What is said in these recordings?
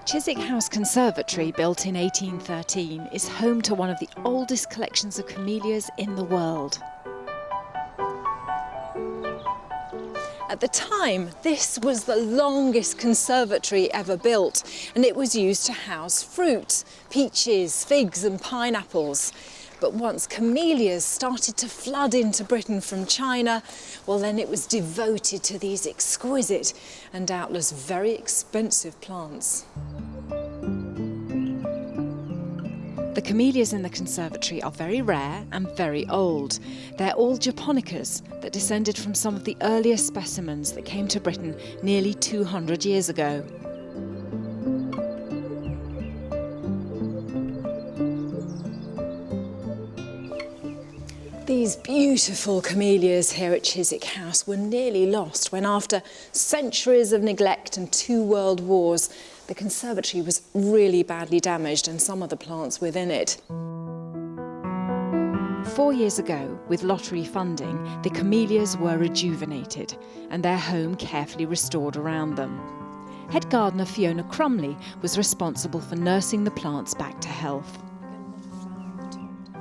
Chiswick House Conservatory, built in 1813, is home to one of the oldest collections of camellias in the world. At the time, this was the longest conservatory ever built, and it was used to house fruit, peaches, figs and pineapples. But once camellias started to flood into Britain from China, well then it was devoted to these exquisite and doubtless very expensive plants. The camellias in the conservatory are very rare and very old. They're all japonicas that descended from some of the earliest specimens that came to Britain nearly 200 years ago. These beautiful camellias here at Chiswick House were nearly lost when, after centuries of neglect and 2 world wars, the conservatory was really badly damaged and some of the plants within it. 4 years ago, with lottery funding, the camellias were rejuvenated and their home carefully restored around them. Head gardener Fiona Crumley was responsible for nursing the plants back to health.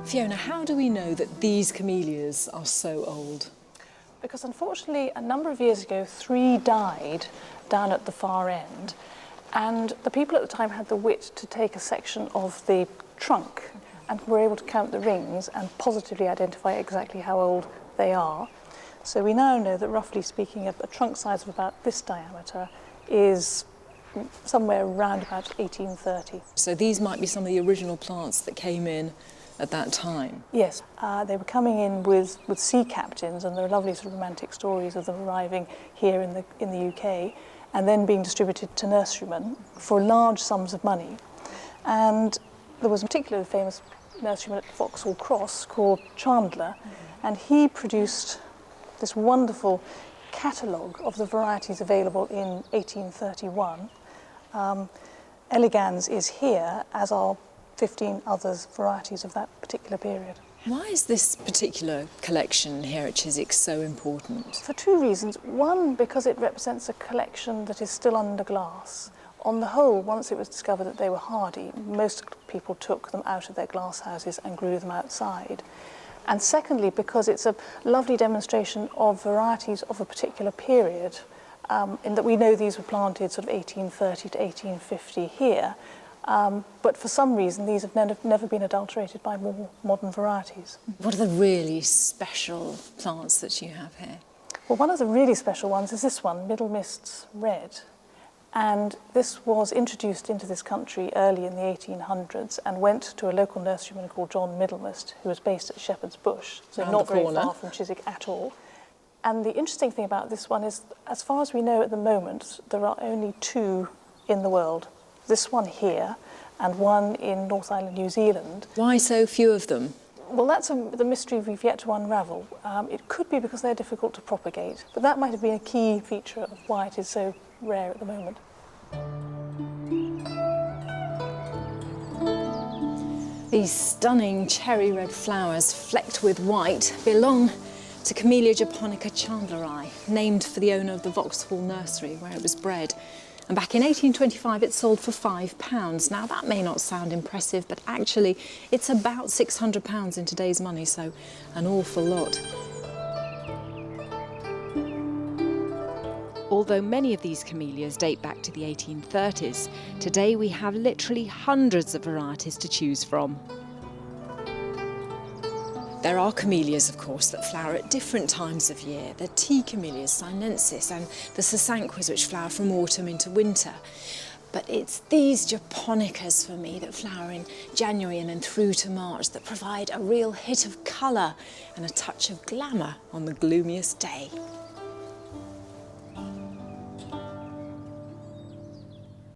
Fiona, how do we know that these camellias are so old? Because unfortunately, a number of years ago, 3 died down at the far end, and the people at the time had the wit to take a section of the trunk and were able to count the rings and positively identify exactly how old they are. So we now know that, roughly speaking, a trunk size of about this diameter is somewhere around about 1830. So these might be some of the original plants that came in at that time? Yes, they were coming in with sea captains, and there are lovely sort of romantic stories of them arriving here in the UK and then being distributed to nurserymen for large sums of money. And there was a particularly famous nurseryman at Vauxhall Cross called Chandler, and he produced this wonderful catalogue of the varieties available in 1831. Elegans is here, as are 15 other varieties of that particular period. Why is this particular collection here at Chiswick so important? For 2 reasons. One, because it represents a collection that is still under glass. On the whole, once it was discovered that they were hardy, most people took them out of their glass houses and grew them outside. And secondly, because it's a lovely demonstration of varieties of a particular period, in that we know these were planted sort of 1830 to 1850 here, but for some reason these have never been adulterated by more modern varieties. What are the really special plants that you have here? Well, one of the really special ones is this one, Middle Mists Red. And this was introduced into this country early in the 1800s and went to a local nurseryman called John Middlemist, who was based at Shepherd's Bush, so not very far from Chiswick at all. And the interesting thing about this one is, as far as we know at the moment, there are only 2 in the world. This one here and one in North Island, New Zealand. Why so few of them? Well, that's the mystery we've yet to unravel. It could be because they're difficult to propagate, but that might have been a key feature of why it is so rare at the moment. These stunning cherry red flowers flecked with white belong to Camellia japonica chandleri, named for the owner of the Vauxhall nursery where it was bred. And back in 1825 it sold for £5. Now that may not sound impressive, but actually it's about £600 in today's money, so an awful lot. Although many of these camellias date back to the 1830s, today we have literally hundreds of varieties to choose from. There are camellias, of course, that flower at different times of year. The tea camellias, sinensis, and the sasanquas, which flower from autumn into winter. But it's these japonicas for me that flower in January and then through to March that provide a real hit of colour and a touch of glamour on the gloomiest day.